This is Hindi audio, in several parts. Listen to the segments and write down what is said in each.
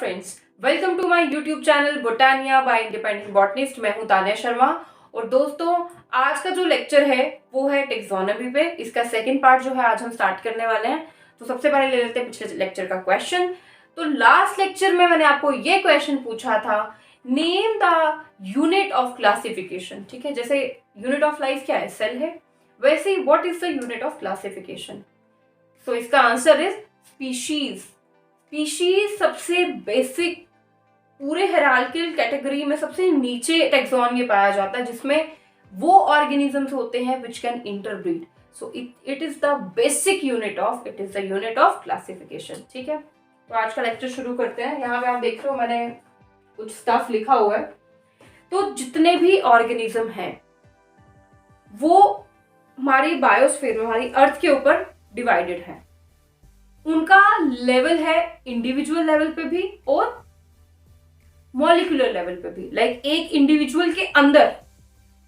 Friends, welcome to my YouTube channel Botania by independent botanist. मैं हूं तान्या शर्मा। और दोस्तों, आज का जो लेक्चर है वो है टेक्सोनॉमी पे। इसका सेकंड पार्ट जो है आज हम स्टार्ट करने वाले हैं। तो सबसे पहले ले लेते हैं पिछले लेक्चर का क्वेश्चन। तो लास्ट लेक्चर में मैंने आपको ये क्वेश्चन पूछा था, name the unit of classification. ठीक है, जैसे यूनिट ऑफ लाइफ क्या है, सेल है, वैसे ही what is the unit of classification. So इसका आंसर इज स्पीशीज। स्पीशीज सबसे बेसिक, पूरे हायरार्किकल कैटेगरी में सबसे नीचे टैक्सोन में पाया जाता है, जिसमें वो ऑर्गेनिजम्स होते हैं which can interbreed. So it is the basic unit of classification. ठीक है, तो आज का लेक्चर शुरू करते हैं। यहाँ पे आप देख रहे हो मैंने कुछ स्टफ लिखा हुआ है। तो जितने भी ऑर्गेनिज्म हैं वो हमारी बायोस्फीयर में, हमारी अर्थ के ऊपर डिवाइडेड है। उनका लेवल है इंडिविजुअल लेवल पे भी और मॉलिक्यूलर लेवल पे भी। लाइक एक इंडिविजुअल के अंदर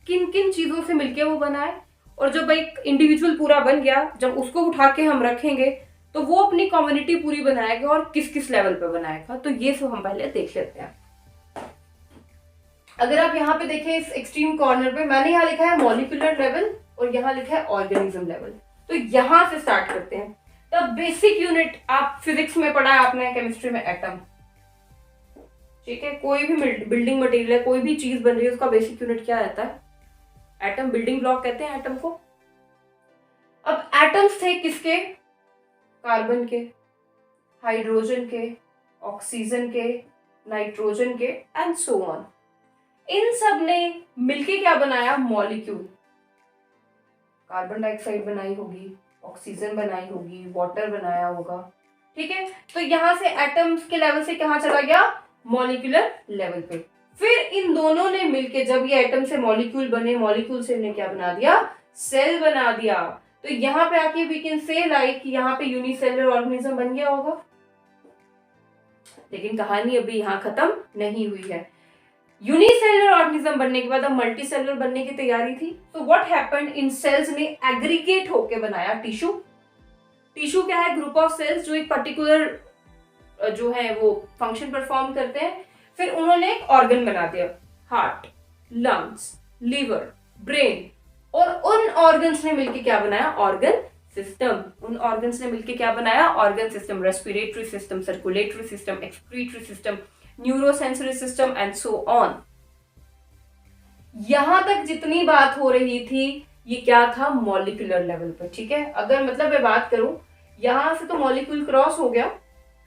किन किन चीजों से मिलके वो बना है, और जब एक इंडिविजुअल पूरा बन गया, जब उसको उठा के हम रखेंगे तो वो अपनी कम्युनिटी पूरी बनाएगा और किस किस लेवल पे बनाएगा। तो ये सब हम पहले देख लेते हैं। अगर आप यहाँ पे देखें इस एक्सट्रीम कॉर्नर पे, मैंने यहाँ लिखा है मॉलिक्यूलर लेवल और यहाँ लिखा है ऑर्गेनिज्म लेवल। तो यहां से स्टार्ट करते हैं। द बेसिक यूनिट, आप फिजिक्स में पढ़ा है आपने, केमिस्ट्री में एटम। ठीक है, कोई भी बिल्डिंग मटेरियल है, कोई भी चीज बन रही है, उसका बेसिक यूनिट क्या रहता है, एटम। बिल्डिंग ब्लॉक कहते हैं एटम को। अब एटम्स थे किसके, कार्बन के, हाइड्रोजन के, ऑक्सीजन के, नाइट्रोजन के एंड सो ऑन। इन सब ने मिलके क्या बनाया, मॉलिक्यूल। कार्बन डाइऑक्साइड बनाई होगी, ऑक्सीजन बनाई होगी, वाटर बनाया होगा। ठीक है, तो यहां से एटम्स के लेवल से कहां चला गया, मॉलिक्यूलर लेवल पे। फिर इन दोनों ने मिलके, जब ये एटम से मॉलिक्यूल बने, मॉलिक्यूल से इन्हें क्या बना दिया, सेल बना दिया। तो यहाँ पे आके वी कैन से लाइक यहाँ पे यूनिसेलुलर ऑर्गेनिज्म बन गया होगा। लेकिन कहानी अभी यहाँ खत्म नहीं हुई है। यूनिसेलुलर ऑर्गेनिज्म बनने के बाद अब मल्टी सेलुलर बनने की तैयारी थी। तो व्हाट हैपेंड, इन सेल्स ने एग्रीगेट होके बनाया टिश्यू। टिश्यू क्या है, ग्रुप ऑफ सेल्स जो एक पर्टिकुलर जो है वो फंक्शन परफॉर्म करते हैं। फिर उन्होंने एक ऑर्गन बना दिया, हार्ट, लंग्स, लीवर, ब्रेन। और उन ऑर्गन्स ने मिलकर क्या बनाया, ऑर्गन सिस्टम। उन ऑर्गन्स ने मिलकर क्या बनाया, organ system. Respiratory system, circulatory system, excretory system, neurosensory system and so on. यहां तक जितनी बात हो रही थी ये क्या था, मॉलिक्यूलर लेवल पर। ठीक है, अगर मतलब मैं बात करूं, यहां से तो मॉलिक्यूल क्रॉस हो गया,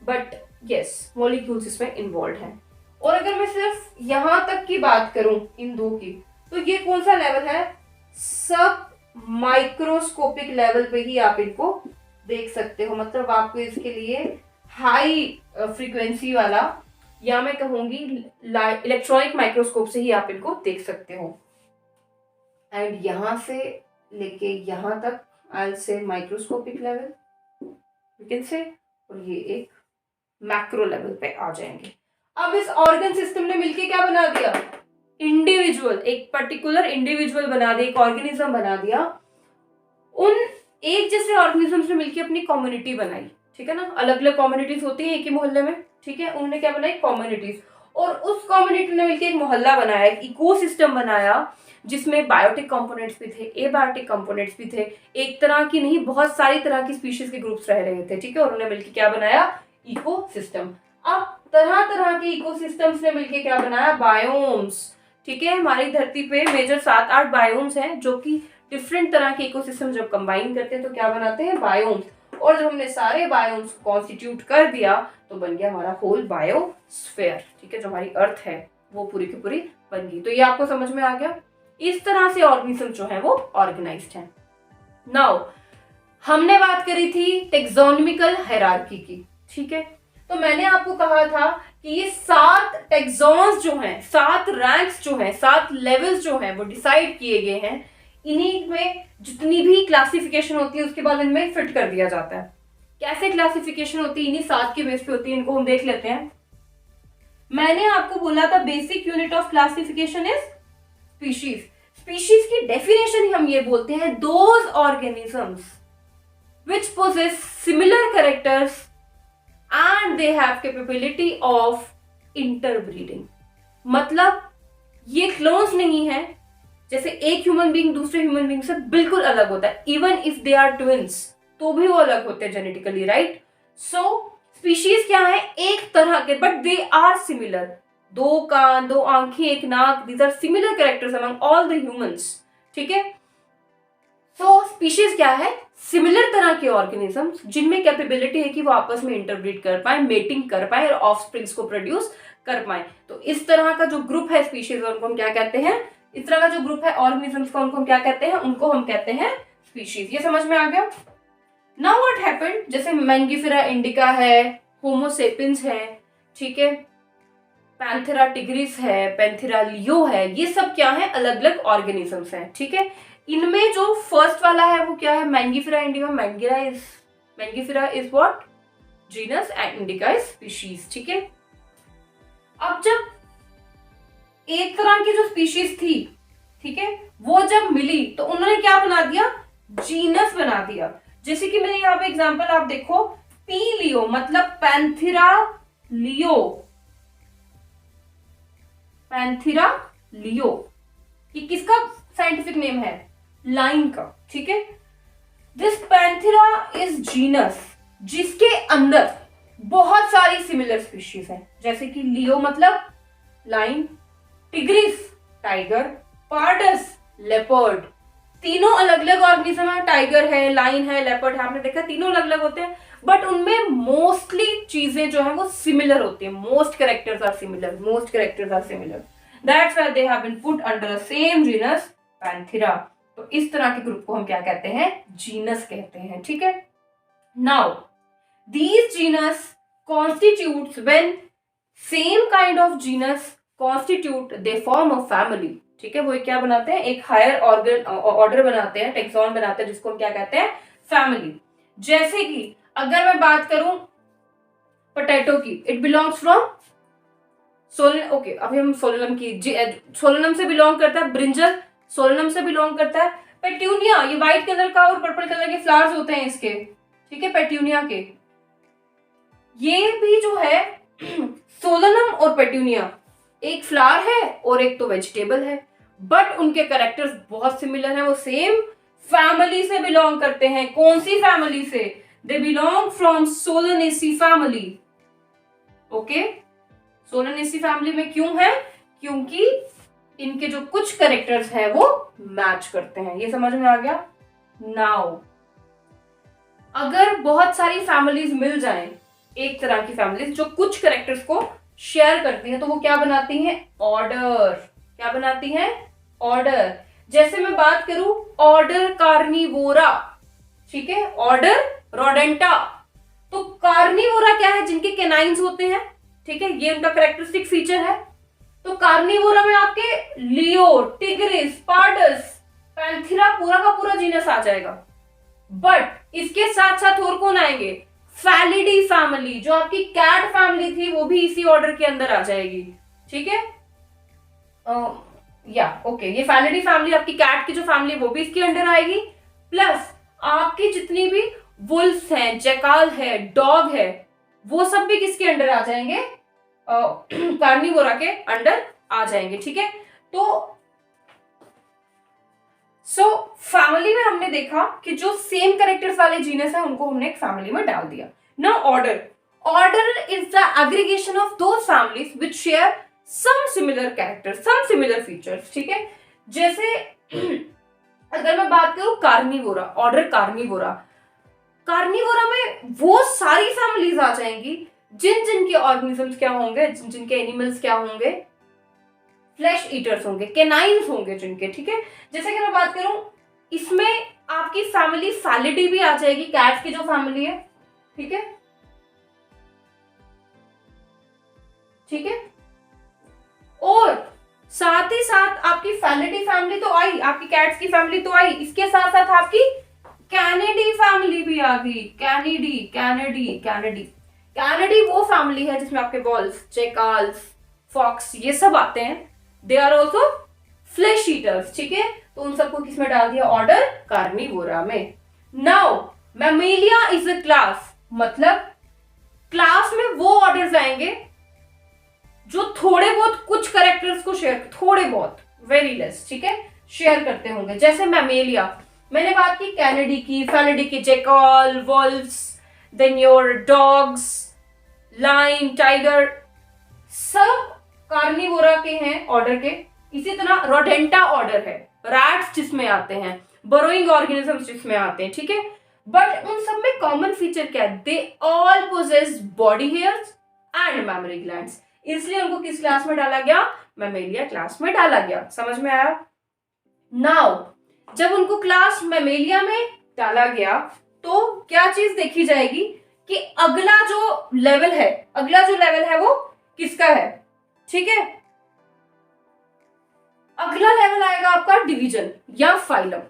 बट यस मॉलिक्यूल्स इसमें इन्वॉल्व हैं। और अगर मैं सिर्फ यहां तक की बात करूं इन दो की, तो ये कौन सा लेवल है, सब माइक्रोस्कोपिक लेवल पे ही आप इनको देख सकते हो। मतलब आपको इसके लिए हाई फ्रीक्वेंसी वाला, या मैं कहूंगी इलेक्ट्रॉनिक माइक्रोस्कोप से ही आप इनको देख सकते हो। एंड यहां से लेके यहां तक आई से microscopic level you can say, और ये एक मैक्रो लेवल पे आ जाएंगे। अब इस ऑर्गन सिस्टम ने मिलके क्या बना दिया, इंडिविजुअल, एक पर्टिकुलर इंडिविजुअल बना दिया, एक ऑर्गेनिज्म बना दिया। उन एक जैसे ऑर्गेनिजम्स ने मिलकर अपनी कम्युनिटी बनाई। ठीक है ना, अलग अलग कम्युनिटीज होती है एक ही मोहल्ले में। ठीक है, उन्होंने क्या बनाई, कम्युनिटीज। और उस कम्युनिटी ने मिलकर एक मोहल्ला बनाया, एक इकोसिस्टम बनाया, जिसमें बायोटिक कंपोनेंट्स भी थे, एबायोटिक कंपोनेंट्स भी थे। एक तरह की नहीं, बहुत सारी तरह की स्पीशीज के ग्रुप्स रह रहे थे। ठीक है, और उन्होंने मिलकर क्या बनाया, इकोसिस्टम। अब तरह तरह के इकोसिस्टम्स ने मिलकर क्या बनाया, बायोम्स। ठीक है, हमारी धरती पे मेजर 7-8 बायोम्स हैं, जो कि डिफरेंट तरह के इकोसिस्टम जब कंबाइन करते हैं तो क्या बनाते हैं, बायोम्स। और जब हमने सारे बायोम्स को कॉन्स्टिट्यूट कर दिया तो बन गया हमारा होल बायोस्फीयर। ठीक है, जो हमारी अर्थ है वो पूरी की पूरी बन गई। तो ये आपको समझ में आ गया। इस तरह से ऑर्गेनिज्म जो है वो ऑर्गेनाइज्ड है। नाउ हमने बात करी थी टेक्सोनॉमिकल हायरार्की की। ठीक है, तो मैंने आपको कहा था कि ये 7 टेक्सॉन्स जो हैं, 7 रैंक्स जो हैं, 7 लेवल्स जो हैं वो डिसाइड किए गए हैं। इन्हीं में जितनी भी क्लासिफिकेशन होती है उसके बाद इनमें फिट कर दिया जाता है। कैसे क्लासिफिकेशन होती है, इन्हीं 7 के बेस पे होती है। इनको हम देख लेते हैं। मैंने आपको बोला था basic unit of classification is species. Species की डेफिनेशन ही हम ये बोलते हैं, those organisms which possess similar characters and they have capability of interbreeding. मतलब ये क्लोन्स नहीं है, जैसे एक ह्यूमन बीइंग दूसरे ह्यूमन बीइंग से बिल्कुल अलग होता है, even if they are twins तो भी वो अलग होते हैं जेनेटिकली, राइट। सो स्पीशीज क्या है, एक तरह के बट दे आर सिमिलर, दो कान, दो आंखें, एक नाक, these are similar characters among all the humans, ठीक है। सो स्पीशीज क्या है, सिमिलर तरह के ऑर्गेनिजम्स जिनमें कैपेबिलिटी है कि वो आपस में इंटरब्रीड कर पाए, मेटिंग कर पाए और ऑफस्प्रिंग्स को प्रोड्यूस कर पाए। तो इस तरह का जो ग्रुप है स्पीशीज, उनको हम क्या कहते हैं, इस तरह का जो ग्रुप है ऑर्गेनिजम्स का, उनको हम क्या कहते हैं, उनको हम कहते हैं स्पीशीज। ये समझ में आ गया। नाउ व्हाट हैपेंड, जैसे मैंगिफेरा इंडिका है, होमो सेपियंस है, ठीक है, पैंथेरा टिग्रिस है, पैंथेरा लियो है, ये सब क्या है, अलग अलग ऑर्गेनिजम्स हैं, ठीक है। इनमें जो फर्स्ट वाला है वो क्या है, Mangifera indica. Mangifera is what, genus, and indica is species, ठीक है। अब जब एक तरह की जो स्पीशीज थी, ठीक है, वो जब मिली तो उन्होंने क्या बना दिया, जीनस बना दिया। जैसे कि मैंने यहाँ पे एग्जांपल आप देखो, पी लियो मतलब पैंथेरा लियो, पैंथेरा लियो, ये किसका साइंटिफिक नेम है, लाइन का, ठीक है। दिस पैंथेरा इज जीनस जिसके अंदर बहुत सारी सिमिलर स्पीशीज है, जैसे कि लियो मतलब line, tigris tiger, pardus leopard, तीनों अलग अलग ऑर्गेनिज्म है, टाइगर है, लाइन है, लेपर्ड है, आपने देखा तीनों अलग अलग होते हैं, बट उनमें मोस्टली चीजें जो है वो सिमिलर होती है, most characters are similar, that's why they have been put under the same genus Panthera. तो इस तरह के ग्रुप को हम क्या कहते हैं, जीनस कहते हैं, ठीक है। Now these genus constitutes when same kind of genus constitute they form a family, ठीक है। वो क्या बनाते हैं, एक हायर ऑर्डर बनाते हैं, टेक्सॉन बनाते हैं, जिसको हम क्या कहते हैं, फैमिली। जैसे कि अगर मैं बात करूं पोटैटो की, it belongs from Solan, okay अभी हम सोलनम की, सोलनम से बिलोंग करता है, ब्रिंजल सोलनम से बिलोंग करता है, पेट्यूनिया ये व्हाइट कलर का और पर्पल कलर के फ्लावर्स होते हैं इसके, ठीक है, पेट्यूनिया के, ये भी जो है सोलनम और पेट्यूनिया एक फ्लावर है और एक तो वेजिटेबल है, बट उनके कैरेक्टर्स बहुत सिमिलर हैं, वो सेम फैमिली से बिलोंग करते हैं। कौन सी फैमिली से, they belong from Solanaceae family, okay. Solanaceae family में क्यों है, क्योंकि इनके जो कुछ कैरेक्टर्स हैं वो मैच करते हैं। ये समझ में आ गया। नाउ अगर बहुत सारी फैमिलीज मिल जाएं, एक तरह की फैमिलीज जो कुछ कैरेक्टर्स को शेयर करती हैं, तो वो क्या बनाती हैं, ऑर्डर। क्या बनाती हैं, ऑर्डर। जैसे मैं बात करूं ऑर्डर कार्निवोरा, ठीक है, ऑर्डर रोडेंटा। तो कार्निवोरा क्या है, जिनके कैनाइन्स होते हैं, ठीक है, ये उनका कैरेक्टरिस्टिक फीचर है। तो कार्निवोरा में आपके लियो, टिग्रिस, पार्डस, पैंथेरा पूरा का पूरा जीनस आ जाएगा। बट इसके साथ साथ और कौन आएंगे, फैलिडी फैमिली, जो आपकी कैट फैमिली थी वो भी इसी ऑर्डर के अंदर आ जाएगी, ठीक है। ये फैलिडी फैमिली, आपकी कैट की जो फैमिली वो भी इसके अंडर आएगी, प्लस आपकी जितनी भी वुल्फ हैं, जैकाल है, डॉग है, वो सब भी किसके अंडर आ जाएंगे, कार्निवोरा के अंडर आ जाएंगे, ठीक है। तो फैमिली में हमने देखा कि जो सेम कैरेक्टर्स वाले जीनस है उनको हमने एक फैमिली में डाल दिया। Now order is the aggregation of those families which share some similar characters, some similar features, ठीक है। जैसे अगर मैं बात करूं कार्निवोरा, ऑर्डर कार्निवोरा में वो सारी फैमिलीज आ जाएंगी जिनके ऑर्गेनिजम्स क्या होंगे, जिनके एनिमल्स क्या होंगे, फ्लैश ईटर्स होंगे, कैनाइन्स होंगे जिनके, ठीक है। जैसे कि मैं बात करूं इसमें आपकी फैमिली फैलिडी भी आ जाएगी, कैट्स की जो फैमिली है, ठीक है, ठीक है। और साथ ही साथ आपकी फैलिडी फैमिली तो आई, आपकी कैट्स की फैमिली तो आई, इसके साथ साथ आपकी कैनेडी फैमिली भी आ गई। कैनेडी वो फैमिली है जिसमें आपके वॉल्फ, जैकाल्स, फॉक्स ये सब आते हैं। They are also flesh eaters, ठीक है। तो उन सबको किसमें डाल दिया, ऑर्डर कार्निवोरा में। Now Mammalia is a class, मतलब क्लास में वो ऑर्डर्स आएंगे जो थोड़े बहुत कुछ कैरेक्टर्स को शेयर, थोड़े बहुत, वेरी लेस, ठीक है, शेयर करते होंगे। जैसे मैमेलिया, मैंने बात की कैनेडी की, फेलिडी की, jackal, wolves, then your dogs, lion, tiger, सब कार्निवोरा के हैं ऑर्डर के। इसी तरह रोडेंटा ऑर्डर है, रैट्स जिसमें आते हैं, बरोइंग ऑर्गेनिजम्स जिसमें आते हैं, ठीक है। बट उन सब में कॉमन फीचर क्या है? They all possess body hairs and mammary glands, इसलिए उनको किस क्लास में डाला गया? मैमेलिया क्लास में डाला गया। समझ में आया? नाउ जब उनको क्लास मैमेलिया में डाला गया तो क्या चीज देखी जाएगी कि अगला जो लेवल है वो किसका है, ठीक है। अगला लेवल आएगा आपका डिवीजन या phylum.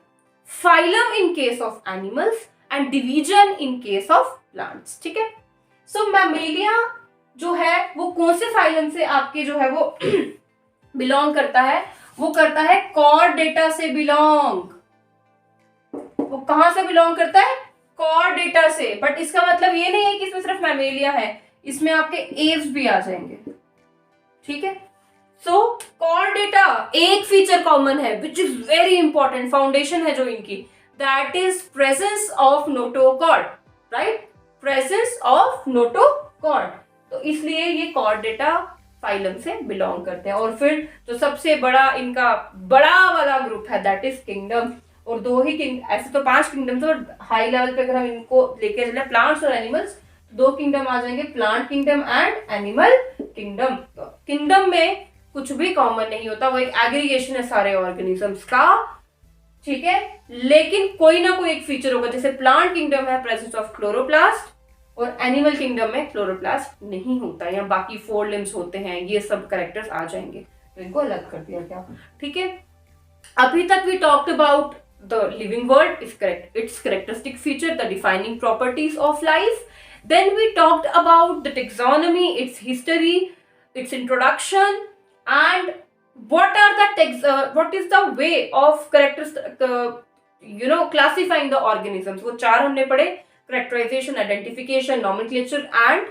Phylum in case of animals and division in case of plants, ठीक है। सो मैमेलिया जो है वो कौन से फाइलम से आपके जो है वो बिलोंग करता है? वो करता है कॉर्डेटा से बिलोंग। वो कहां से बिलोंग करता है? कॉर्डेटा से। बट इसका मतलब ये नहीं है कि इसमें सिर्फ मैमेलिया है, इसमें आपके एव्स भी आ जाएंगे, ठीक है। सो कॉर्डेटा एक फीचर कॉमन है which is very important, foundation है जो इनकी, that is presence of notochord, right, presence of notochord. तो इसलिए ये कॉर्डेटा फाइलम से बिलोंग करते हैं। और फिर जो सबसे बड़ा इनका बड़ा वाला ग्रुप है दैट इज किंगडम। और दो ही ऐसे तो 5 किंगडम्स, और हाई लेवल पे अगर हम इनको लेके चले प्लांट्स और एनिमल्स, 2 किंगडम आ जाएंगे, plant kingdom and animal kingdom. Kingdom में कुछ भी कॉमन नहीं होता, वो एक एग्रीगेशन है सारे ऑर्गेनिजम्स का, ठीक है। लेकिन कोई ना कोई एक फीचर होगा, जैसे प्लांट किंगडम है प्रेजेंस ऑफ क्लोरोप्लास्ट, और एनिमल किंगडम में क्लोरोप्लास्ट नहीं होता, या बाकी 4 लिम्स होते हैं, ये सब कैरेक्टर्स आ जाएंगे, तो इनको अलग कर दिया गया, ठीक है। अभी तक we talked about the living world, its characteristic feature, the defining properties of life. Then we talked about the taxonomy, its history, its introduction, and what is the way of classifying the organisms. वो 4 हमने पढ़े, characterization, identification, nomenclature and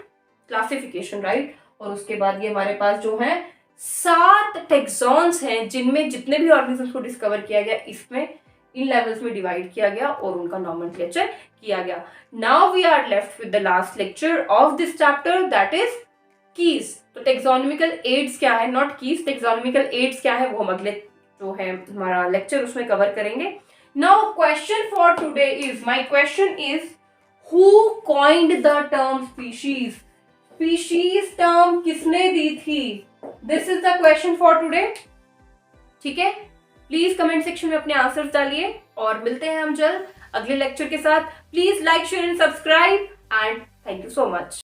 classification, right? और उसके बाद ये हमारे पास जो है 7 टैक्सॉन्स हैं, जिनमें जितने भी ऑर्गेनिजम्स को डिस्कवर किया गया इसमें इन लेवल्स में डिवाइड किया गया और उनका नॉमेनक्लेचर किया गया। Now we are left with the last lecture of this chapter, that is keys. तो टेक्सोनॉमिकल एड्स क्या है, नॉट कीज, टेक्सोनॉमिकल एड्स क्या है, वो हम अगले जो है हमारा लेक्चर उसमें कवर करेंगे। Now question for today is, my question is, who coined the term species? Species term किसने दी थी? This is the question for today, ठीक है। प्लीज कमेंट सेक्शन में अपने आंसर्स डालिए और मिलते हैं हम जल्द अगले लेक्चर के साथ। Please like, share and subscribe and thank you so much.